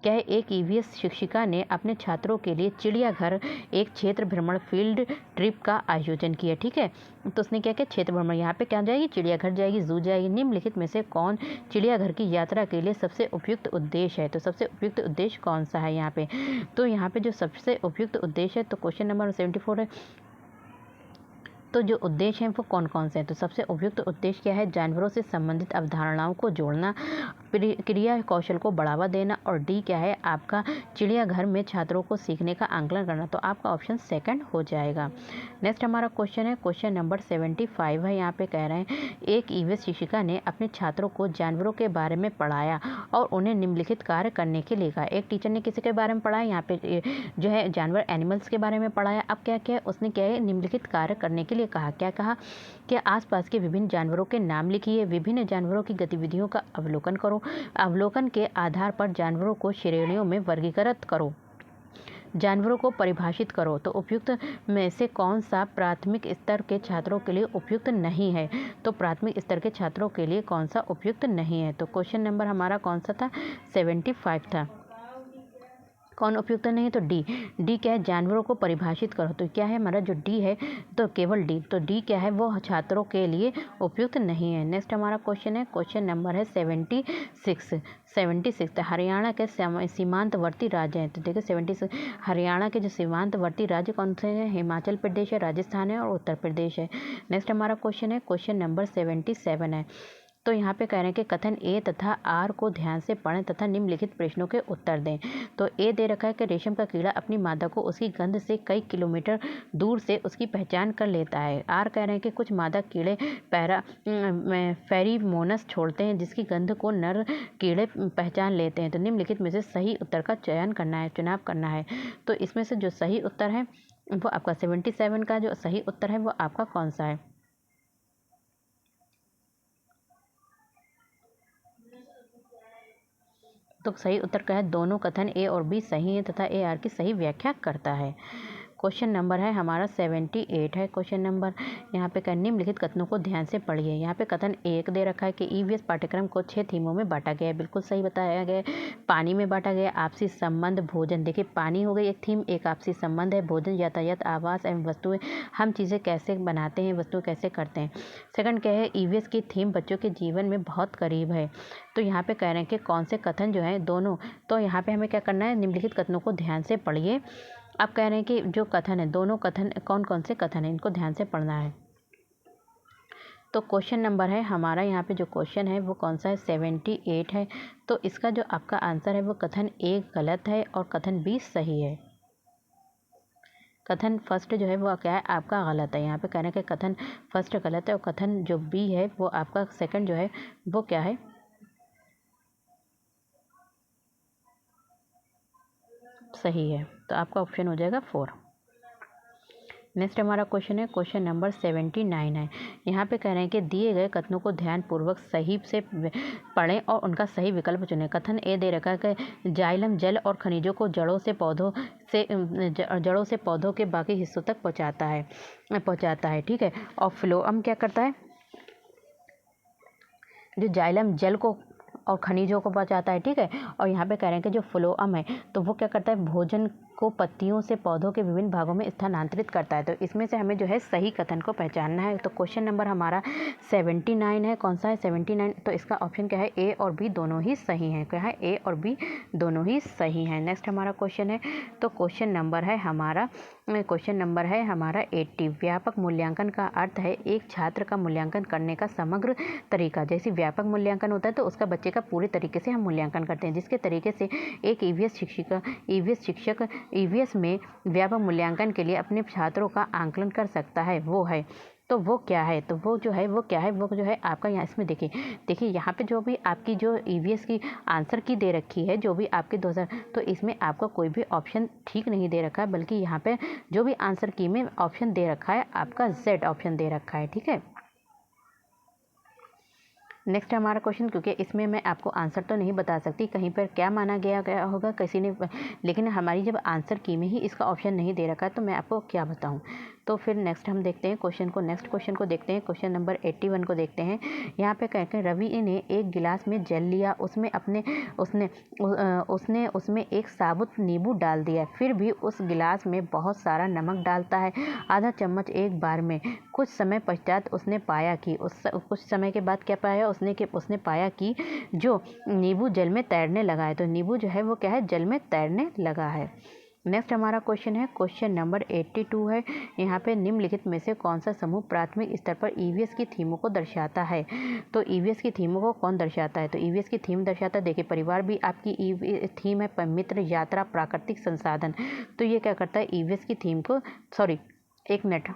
क्या है, एक ईवीएस शिक्षिका ने अपने छात्रों के लिए चिड़ियाघर एक क्षेत्र भ्रमण फील्ड ट्रिप का आयोजन किया। ठीक है, तो उसने क्या किया, क्षेत्र भ्रमण, यहाँ पे क्या जाएगी, चिड़ियाघर जाएगी, जू जाएगी। निम्नलिखित में से कौन चिड़ियाघर की यात्रा के लिए सबसे उपयुक्त उद्देश्य है? तो सबसे उपयुक्त उद्देश्य कौन सा है यहाँ पे? तो यहाँ पे जो सबसे उपयुक्त उद्देश्य है, तो क्वेश्चन नंबर 74 है। तो जो उद्देश्य हैं वो कौन कौन से हैं? तो सबसे उपयुक्त उद्देश्य क्या है, जानवरों से संबंधित अवधारणाओं को जोड़ना, क्रिया कौशल को बढ़ावा देना, और डी क्या है आपका, चिड़ियाघर में छात्रों को सीखने का आंकलन करना। तो आपका ऑप्शन सेकंड हो जाएगा। नेक्स्ट हमारा क्वेश्चन है, क्वेश्चन नंबर 75 है। यहाँ पे कह रहे हैं, एक ईवीएस शिक्षिका ने अपने छात्रों को जानवरों के बारे में पढ़ाया और उन्हें निम्नलिखित कार्य करने के लिए कहा। एक टीचर ने किसी के बारे में पढ़ाया, यहाँ पे जो है जानवर एनिमल्स के बारे में पढ़ाया। अब क्या क्या उसने क्या है, निम्नलिखित कार्य करने के लिए कहा। क्या कहा कि आसपास के विभिन्न जानवरों के नाम लिखिए, विभिन्न जानवरों की गतिविधियों का अवलोकन करो, अवलोकन के आधार पर जानवरों को श्रेणियों में वर्गीकृत करो, जानवरों को परिभाषित करो। तो उपयुक्त में से कौन सा प्राथमिक स्तर के छात्रों के लिए उपयुक्त नहीं है? तो प्राथमिक स्तर के छात्रों के लिए कौन सा उपयुक्त नहीं है? तो क्वेश्चन नंबर हमारा कौन सा था, 75 था। कौन उपयुक्त नहीं है? तो डी क्या है, जानवरों को परिभाषित करो। तो क्या है हमारा जो डी है, तो केवल डी, तो डी क्या है, वो छात्रों के लिए उपयुक्त नहीं है। नेक्स्ट हमारा क्वेश्चन है, क्वेश्चन नंबर है 76। हरियाणा के सीमांतवर्ती राज्य हैं। तो देखिए 76, हरियाणा के जो सीमांतवर्ती राज्य कौन से हैं? हिमाचल प्रदेश है, राजस्थान है और उत्तर प्रदेश है। नेक्स्ट हमारा क्वेश्चन है, क्वेश्चन नंबर 77 है। तो यहाँ पे कह रहे हैं कि कथन ए तथा आर को ध्यान से पढ़ें तथा निम्नलिखित प्रश्नों के उत्तर दें। तो ए दे रखा है कि रेशम का कीड़ा अपनी मादा को उसकी गंध से कई किलोमीटर दूर से उसकी पहचान कर लेता है। आर कह रहे हैं कि कुछ मादा कीड़े फेरीमोनस छोड़ते हैं जिसकी गंध को नर कीड़े पहचान लेते हैं। तो निम्नलिखित में से सही उत्तर का चुनाव करना है। तो इसमें से जो सही उत्तर है वो आपका 77 का जो सही उत्तर है वो आपका कौन सा है? तो सही उत्तर क्या है, दोनों कथन ए और बी सही है तथा ए आर की सही व्याख्या करता है। क्वेश्चन नंबर है हमारा 78 है। क्वेश्चन नंबर यहाँ पे निम्नलिखित कथनों को ध्यान से पढ़िए। यहाँ पे कथन एक दे रखा है कि ईवीएस पाठ्यक्रम को 6 थीमों में बांटा गया है। बिल्कुल सही बताया गया है। पानी में बांटा गया, आपसी संबंध, भोजन। देखिए पानी हो गई एक थीम, एक आपसी संबंध है, भोजन, यातायात, आवास एवं वस्तुएं, हम चीज़ें कैसे बनाते हैं, वस्तुएं कैसे करते हैं। सेकंड क्या है, ईवीएस की थीम बच्चों के जीवन में बहुत करीब है। तो यहाँ पे कह रहे हैं कि कौन से कथन जो है दोनों, तो यहाँ पे हमें क्या करना है, निम्नलिखित कथनों को ध्यान से पढ़िए। आप कह रहे हैं कि जो कथन है, दोनों कथन कौन कौन से कथन है, इनको ध्यान से पढ़ना है। तो क्वेश्चन नंबर है हमारा यहाँ पे जो क्वेश्चन है वो कौन सा है, 78 है। तो इसका जो आपका आंसर है वो कथन ए गलत है और कथन बी सही है। कथन फर्स्ट जो है वो क्या है आपका गलत है। यहाँ पे कहने के कथन फर्स्ट गलत है और कथन जो बी है वो आपका सेकंड जो है वो क्या है, सही है। तो आपका ऑप्शन हो जाएगा 4। नेक्स्ट हमारा क्वेश्चन है, क्वेश्चन नंबर 79 है। यहाँ पे कह रहे हैं कि दिए गए कथनों को ध्यानपूर्वक सही से पढ़ें और उनका सही विकल्प चुनें। कथन ए दे रखा है कि जाइलम जल और खनिजों को जड़ों से पौधों के बाकी हिस्सों तक पहुँचाता है। ठीक है, और फ्लोअम क्या करता है, जो जाइलम जल को और खनिजों को पहुँचाता है। ठीक है, और यहाँ पे कह रहे हैं कि जो फ्लोअम है तो वो क्या करता है, भोजन को पत्तियों से पौधों के विभिन्न भागों में स्थानांतरित करता है। तो इसमें से हमें जो है सही कथन को पहचानना है। तो क्वेश्चन नंबर हमारा 79 है। कौन सा है, 79। तो इसका ऑप्शन क्या है, ए और बी दोनों ही सही हैं। क्या है, ए और बी दोनों ही सही हैं। नेक्स्ट हमारा क्वेश्चन है, तो क्वेश्चन नंबर है हमारा 80। व्यापक मूल्यांकन का अर्थ है एक छात्र का मूल्यांकन करने का समग्र तरीका। जैसे व्यापक मूल्यांकन होता है तो उसका बच्चे का पूरे तरीके से हम मूल्यांकन करते हैं, जिसके तरीके से एक ईवीएस शिक्षक ईवीएस में व्यापक मूल्यांकन के लिए अपने छात्रों का आंकलन कर सकता है, वो है। तो वो क्या है, तो वो जो है वो क्या है, वो जो है आपका यहाँ इसमें देखिए यहाँ पे जो भी आपकी जो ईवीएस की आंसर की दे रखी है, जो भी आपके 2000, तो इसमें आपका कोई भी ऑप्शन ठीक नहीं दे रखा है, बल्कि यहाँ पे जो भी आंसर की में ऑप्शन दे रखा है आपका जेड ऑप्शन दे रखा है। ठीक है, नेक्स्ट हमारा क्वेश्चन, क्योंकि इसमें मैं आपको आंसर तो नहीं बता सकती, कहीं पर क्या माना गया होगा किसी ने, लेकिन हमारी जब आंसर की में ही इसका ऑप्शन नहीं दे रखा है तो मैं आपको क्या बताऊं। तो फिर नेक्स्ट हम देखते हैं क्वेश्चन को। नेक्स्ट क्वेश्चन को देखते हैं, क्वेश्चन नंबर 81 को देखते हैं। यहाँ पे कहते हैं रवि ने एक गिलास में जल लिया, उसने उसमें एक साबुत नींबू डाल दिया, फिर भी उस गिलास में बहुत सारा नमक डालता है, आधा चम्मच एक बार में। कुछ समय पश्चात उसने पाया कि कुछ समय के बाद क्या पाया उसने पाया कि जो नींबू जल में तैरने लगा है। तो नींबू जो है वो क्या है, जल में तैरने लगा है। नेक्स्ट हमारा क्वेश्चन है, क्वेश्चन नंबर 82 है। यहाँ पे निम्नलिखित में से कौन सा समूह प्राथमिक स्तर पर ईवीएस की थीमों को दर्शाता है। तो ईवीएस की थीमों को कौन दर्शाता है, तो ईवीएस की थीम दर्शाता है, देखिए परिवार भी आपकी थीम है, मित्र, यात्रा, प्राकृतिक संसाधन। तो ये क्या करता है, ईवीएस की थीम को, सॉरी एक मिनट,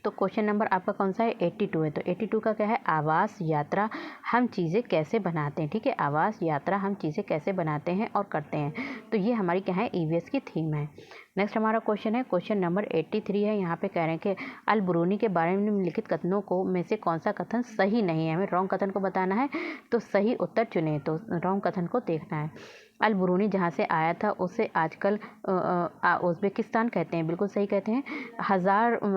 तो क्वेश्चन नंबर आपका कौन सा है, 82 है। तो 82 का क्या है, आवास, यात्रा, हम चीज़ें कैसे बनाते हैं। ठीक है, आवास, यात्रा, हम चीज़ें कैसे बनाते हैं और करते हैं। तो ये हमारी क्या है, ईवीएस की थीम है। नेक्स्ट हमारा क्वेश्चन है, क्वेश्चन नंबर 83 है। यहाँ पे कह रहे हैं कि अल ब्रूनी के बारे में निम्नलिखित कथनों को में से कौन सा कथन सही नहीं है। हमें रॉन्ग कथन को बताना है, तो सही उत्तर चुने। तो रॉन्ग कथन को देखना है। अल ब्रूनी जहाँ से आया था उसे आजकल उज़्बेकिस्तान कहते हैं, बिल्कुल सही कहते हैं।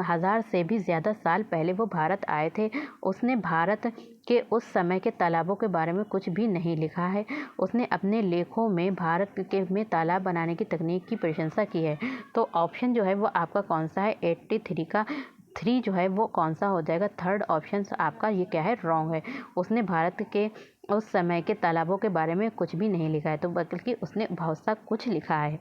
हज़ार से भी ज़्यादा साल पहले वो भारत आए थे। उसने भारत के उस समय के तालाबों के बारे में कुछ भी नहीं लिखा है। उसने अपने लेखों में भारत के में तालाब बनाने की तकनीक की प्रशंसा की है। तो ऑप्शन जो है वो आपका कौन सा है, 83 का 3 जो है वो कौन सा हो जाएगा, थर्ड ऑप्शन आपका ये क्या है, रॉन्ग है। उसने भारत के उस समय के तालाबों के बारे में कुछ भी नहीं लिखा है, तो बल्कि उसने बहुत सा कुछ लिखा है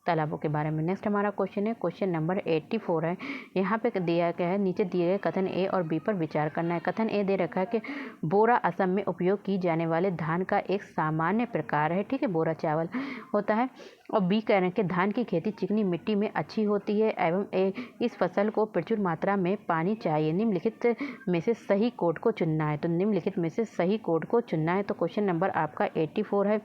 तालाबों के बारे में। नेक्स्ट हमारा क्वेश्चन है, क्वेश्चन नंबर 84 है। यहाँ पे दिया गया है, नीचे दिए गए कथन ए और बी पर विचार करना है। कथन ए दे रखा है कि बोरा असम में उपयोग की जाने वाले धान का एक सामान्य प्रकार है। ठीक है, बोरा चावल होता है। और बी कह रहे हैं कि धान की खेती चिकनी मिट्टी में अच्छी होती है एवं इस फसल को प्रचुर मात्रा में पानी चाहिए। निम्नलिखित में से सही कोड को चुनना है। तो निम्नलिखित में से सही कोड को चुनना है। तो क्वेश्चन नंबर आपका 84 है।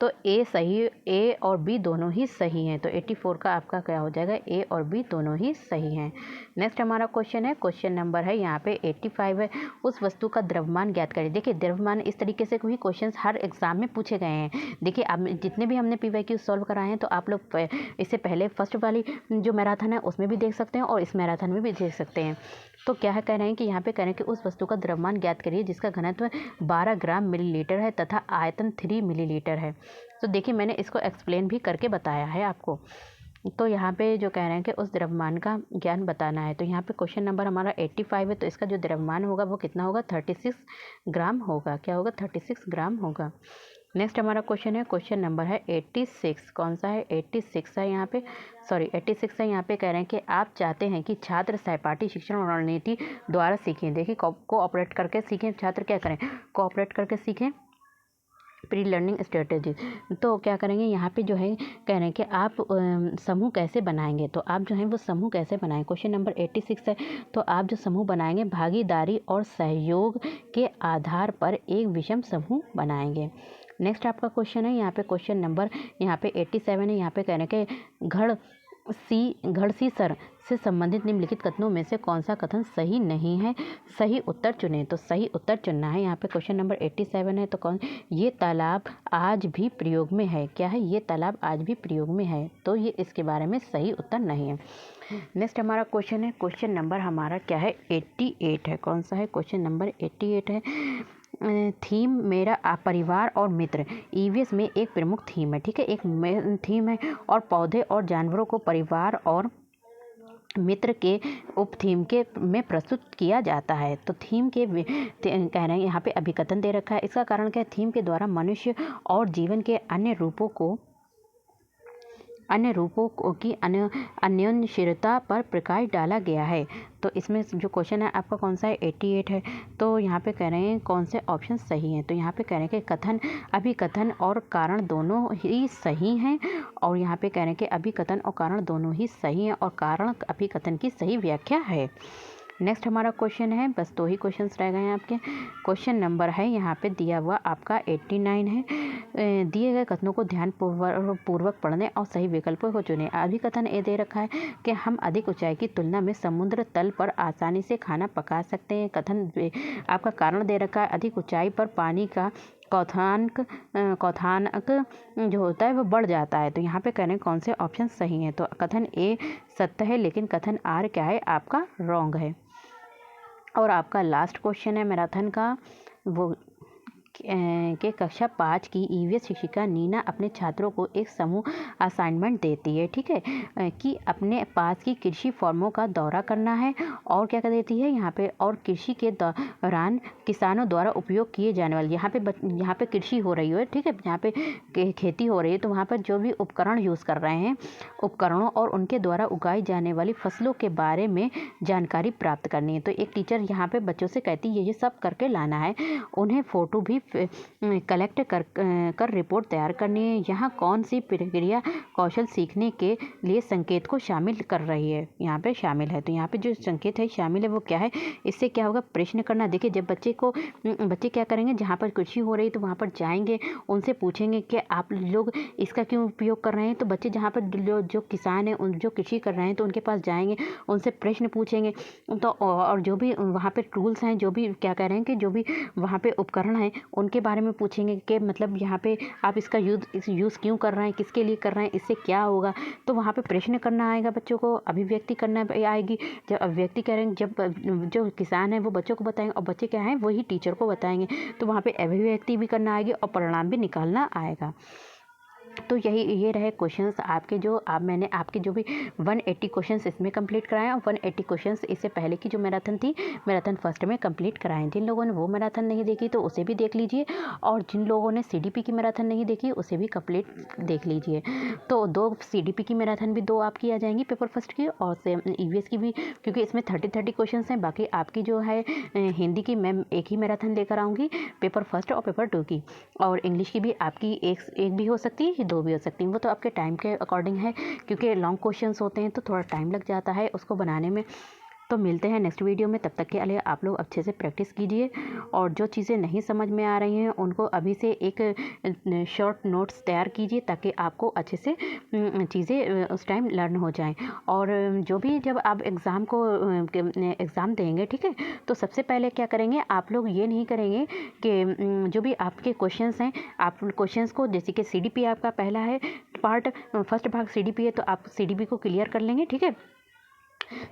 तो ए और बी दोनों ही सही हैं। तो 84 का आपका क्या हो जाएगा, ए और बी दोनों ही सही हैं। नेक्स्ट हमारा क्वेश्चन है, क्वेश्चन नंबर है यहाँ पे 85 है। उस वस्तु का द्रव्यमान ज्ञात करें। देखिए द्रव्यमान इस तरीके से कोई क्वेश्चंस हर एग्जाम में पूछे गए हैं। देखिए आप जितने भी हमने PYQ सॉल्व कराए हैं, तो आप लोग इससे पहले फर्स्ट वाली जो मैराथन है उसमें भी देख सकते हैं और इस मैराथन में भी देख सकते हैं। तो क्या है, कह रहे हैं कि यहाँ पे कह रहे हैं कि उस वस्तु का द्रव्यमान ज्ञात करिए जिसका घनत्व 12 ग्राम मिलीलीटर है तथा आयतन 3 मिलीलीटर है। तो देखिए मैंने इसको एक्सप्लेन भी करके बताया है आपको। तो यहाँ पे जो कह रहे हैं कि उस द्रव्यमान का ज्ञान बताना है। तो यहाँ पे क्वेश्चन नंबर हमारा 85 है। तो इसका जो द्रव्यमान होगा वो कितना होगा, 36 ग्राम होगा। क्या होगा, 36 ग्राम होगा। नेक्स्ट हमारा क्वेश्चन है, क्वेश्चन नंबर है 86। कौन सा है, 86 है यहाँ पे, सॉरी 86 है। यहाँ पे कह रहे हैं कि आप चाहते हैं कि छात्र सहपाठी शिक्षण रणनीति द्वारा सीखें। देखिए कोऑपरेट करके सीखें। छात्र क्या करें, कोऑपरेट करके सीखें, प्री लर्निंग स्ट्रेटेजी। तो क्या करेंगे, यहाँ पे जो है कह रहे हैं कि आप समूह कैसे बनाएंगे। तो आप जो है वो समूह कैसे बनाएं। क्वेश्चन नंबर 86 है। तो आप जो समूह बनाएंगे भागीदारी और सहयोग के आधार पर एक विषम समूह बनाएंगे। नेक्स्ट आपका क्वेश्चन है यहाँ पे, क्वेश्चन नंबर यहाँ पे 87 है। यहाँ पे कह रहे हैं कि घड़सी सर से संबंधित निम्नलिखित कथनों में से कौन सा कथन सही नहीं है, सही उत्तर चुनें। तो सही उत्तर चुनना है। यहाँ पे क्वेश्चन नंबर 87 है। तो कौन, ये तालाब आज भी प्रयोग में है। क्या है, ये तालाब आज भी प्रयोग में है। तो ये इसके बारे में सही उत्तर नहीं है। नेक्स्ट हमारा क्वेश्चन है, क्वेश्चन नंबर हमारा क्या है, 88 है। कौन सा है, क्वेश्चन नंबर 88 है। थीम मेरा परिवार और मित्र ईवीएस में एक प्रमुख थीम है। ठीक है, एक थीम है और पौधे और जानवरों को परिवार और मित्र के उप थीम के में प्रस्तुत किया जाता है। तो थीम के कह रहे हैं यहाँ पे अभिकथन दे रखा है। इसका कारण क्या है, थीम के द्वारा मनुष्य और जीवन के अन्य रूपों की अन्योन्यशीलता पर प्रकाश डाला गया है। तो इसमें जो क्वेश्चन है आपका कौन सा है, 88 है। तो यहाँ पे कह रहे हैं कौन से ऑप्शन सही हैं। तो यहाँ पे कह रहे हैं कि कथन, अभिकथन और कारण दोनों ही सही हैं। और यहाँ पे कह रहे हैं कि अभिकथन और कारण दोनों ही सही हैं और कारण अभिकथन की सही व्याख्या है। नेक्स्ट हमारा क्वेश्चन है, बस 2 ही क्वेश्चंस रह गए हैं आपके। क्वेश्चन नंबर है यहाँ पे दिया हुआ आपका 89 है। दिए गए कथनों को ध्यान पूर्वक पढ़ने और सही विकल्पों को चुनें। अभी कथन ये दे रखा है कि हम अधिक ऊंचाई की तुलना में समुद्र तल पर आसानी से खाना पका सकते हैं। कथन आपका कारण दे रखा है, अधिक ऊंचाई पर पानी का क्वथनांक जो होता है वो बढ़ जाता है। तो यहाँ पे कह रहे हैं कौन से ऑप्शन सही हैं। तो कथन ए सत्य है, लेकिन कथन आर क्या है आपका रॉन्ग है। और आपका लास्ट क्वेश्चन है मैराथन का, वो के कक्षा 5 की ईवीएस शिक्षिका नीना अपने छात्रों को एक समूह असाइनमेंट देती है, ठीक है, कि अपने पास की कृषि फॉर्मों का दौरा करना है। और क्या कर देती है यहाँ पे, और कृषि के दौरान किसानों द्वारा उपयोग किए जाने वाले, यहाँ पे कृषि हो रही है, ठीक है, यहाँ पे खेती हो रही है, तो वहाँ पर जो भी उपकरण यूज़ कर रहे हैं, उपकरणों और उनके द्वारा उगाई जाने वाली फसलों के बारे में जानकारी प्राप्त करनी है। तो एक टीचर यहाँ पे बच्चों से कहती है ये सब करके लाना है, उन्हें फ़ोटो भी कलेक्ट कर रिपोर्ट तैयार करनी है। यहाँ कौन सी प्रक्रिया कौशल सीखने के लिए संकेत को शामिल कर रही है, यहाँ पे शामिल है। तो यहाँ पे जो संकेत है शामिल है वो क्या है, इससे क्या होगा, प्रश्न करना। देखिए जब बच्चे क्या करेंगे, जहाँ पर कृषि हो रही है तो वहाँ पर जाएंगे, उनसे पूछेंगे कि आप लोग इसका क्यों उपयोग कर रहे हैं। तो बच्चे जहाँ पर जो किसान हैं, जो कृषि कर रहे हैं, तो उनके पास जाएंगे, उनसे प्रश्न पूछेंगे। तो और जो भी वहाँ पे टूल्स हैं, जो भी क्या कह रहे हैं कि जो भी वहाँ पे उपकरण हैं उनके बारे में पूछेंगे कि मतलब यहाँ पे आप इसका यूज़ क्यों कर रहे हैं, किसके लिए कर रहे हैं, इससे क्या होगा। तो वहाँ पे प्रश्न करना आएगा, बच्चों को अभिव्यक्ति करना आएगी। जब अभिव्यक्ति करेंगे, जब जो किसान है वो बच्चों को बताएंगे और बच्चे क्या हैं वही टीचर को बताएंगे, तो वहाँ पे अभिव्यक्ति भी करना आएगी और परिणाम भी निकालना आएगा। तो ये रहे क्वेश्चंस आपके, जो मैंने आपके जो भी 180 क्वेश्चंस इसमें कंप्लीट कराए और 180 क्वेश्चंस इससे पहले की जो मैराथन थी, मैराथन फर्स्ट में कंप्लीट कराएं। जिन लोगों ने वो मैराथन नहीं देखी तो उसे भी देख लीजिए, और जिन लोगों ने सीडीपी की मैराथन नहीं देखी उसे भी कंप्लीट देख लीजिए। तो 2 सीडीपी की मैराथन भी 2 आपकी आ जाएंगी पेपर फर्स्ट की, और ईवीएस की भी, क्योंकि इसमें 30 क्वेश्चन हैं। बाकी आपकी जो है हिंदी की मैं एक ही मैराथन लेकर आऊँगी, पेपर फर्स्ट और पेपर 2 की, और इंग्लिश की भी आपकी एक भी हो सकती है, 2 भी हो सकती हैं। वो तो आपके टाइम के अकॉर्डिंग है, क्योंकि लॉन्ग क्वेश्चंस होते हैं तो थोड़ा टाइम लग जाता है उसको बनाने में। तो मिलते हैं नेक्स्ट वीडियो में, तब तक के लिए आप लोग अच्छे से प्रैक्टिस कीजिए, और जो चीज़ें नहीं समझ में आ रही हैं उनको अभी से एक शॉर्ट नोट्स तैयार कीजिए, ताकि आपको अच्छे से चीज़ें उस टाइम लर्न हो जाएं। और जो भी जब आप एग्ज़ाम देंगे, ठीक है, तो सबसे पहले क्या करेंगे, आप लोग ये नहीं करेंगे कि जो भी आपके क्वेश्चंस हैं, आप क्वेश्चंस को, जैसे कि सीडीपी आपका पहला है पार्ट, फर्स्ट भाग सीडीपी है, तो आप सीडीपी को क्लियर कर लेंगे, ठीक है।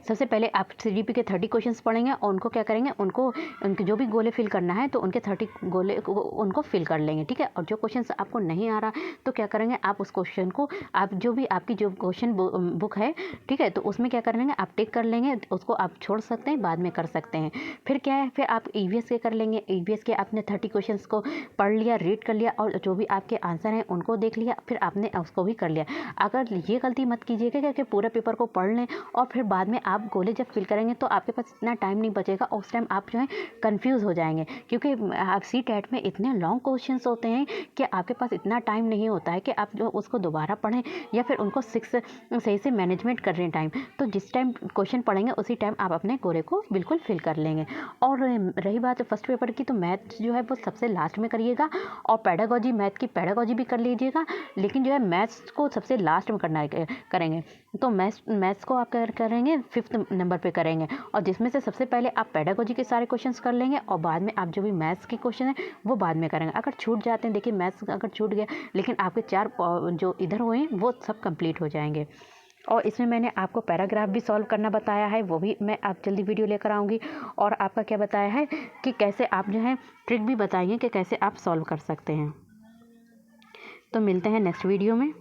सबसे पहले आप सीडीपी के 30 क्वेश्चंस पढ़ेंगे और उनको क्या करेंगे, उनके जो भी गोले फिल करना है तो उनके 30 गोले उनको फिल कर लेंगे, ठीक है। और जो क्वेश्चंस आपको नहीं आ रहा तो क्या करेंगे, आप उस क्वेश्चन को, आप जो भी आपकी जो क्वेश्चन बुक है, ठीक है, तो उसमें क्या कर लेंगे, आप टिक कर लेंगे, उसको आप छोड़ सकते हैं, बाद में कर सकते हैं। फिर क्या है, फिर आप ईवीएस के कर लेंगे। ईवीएस के आपने 30 क्वेश्चंस को पढ़ लिया, रीड कर लिया, और जो भी आपके आंसर हैं उनको देख लिया, फिर आपने उसको भी कर लिया। अगर ये गलती मत कीजिएगा कि पूरे पेपर को पढ़ लें और फिर बाद में आप गोले जब फिल करेंगे तो आपके पास इतना टाइम नहीं बचेगा, और उस टाइम आप जो है कंफ्यूज हो जाएंगे, क्योंकि आप सीटेट में इतने लॉन्ग क्वेश्चंस होते हैं कि आपके पास इतना टाइम नहीं होता है कि आप जो उसको दोबारा पढ़ें या फिर उनको सही से मैनेजमेंट कर रहे हैं टाइम। तो जिस टाइम क्वेश्चन पढ़ेंगे उसी टाइम आप अपने गोले को बिल्कुल फिल कर लेंगे। और रही बात फर्स्ट पेपर की, तो मैथ जो है वो सबसे लास्ट में करिएगा, और पैडागोजी, मैथ की पैडागोजी भी कर लीजिएगा, लेकिन जो है मैथ्स को सबसे लास्ट में करेंगे। तो मैथ्स को आप करेंगे 5th नंबर पे करेंगे, और जिसमें से सबसे पहले आप पैडागोजी के सारे क्वेश्चंस कर लेंगे, और बाद में आप जो भी मैथ्स के क्वेश्चन हैं वो बाद में करेंगे। अगर छूट जाते हैं, देखिए मैथ्स अगर छूट गया, लेकिन आपके 4 जो इधर हुए हैं वो सब कंप्लीट हो जाएंगे। और इसमें मैंने आपको पैराग्राफ भी सॉल्व करना बताया है, वो भी मैं आप जल्दी वीडियो लेकर आऊँगी। और आपका क्या बताया है कि कैसे आप जो है ट्रिक भी बताइए कि कैसे आप सॉल्व कर सकते हैं। तो मिलते हैं नेक्स्ट वीडियो में।